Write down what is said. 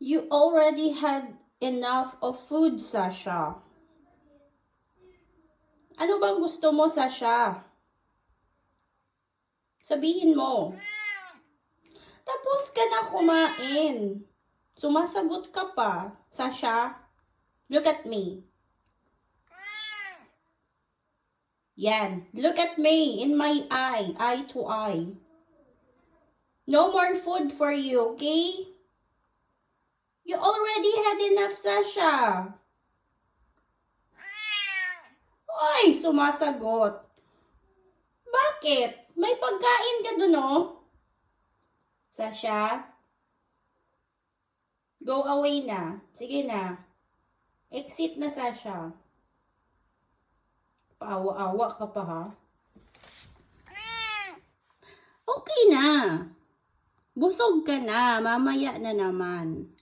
You already had enough of food, Sasha. Ano bang gusto mo, Sasha? Sabihin mo. Tapos ka na kumain. Sumasagot ka pa, Sasha. Look at me. Yan. Look at me in my eye to eye. No more food for you, okay? You already had enough, Sasha. Ay, sumasagot. Bakit? May pagkain ka dun, oh. Sasha? Go away na. Sige na. Exit na, Sasha. Paawa-awa ka pa, ha? Okay na. Busog ka na. Mamaya na naman.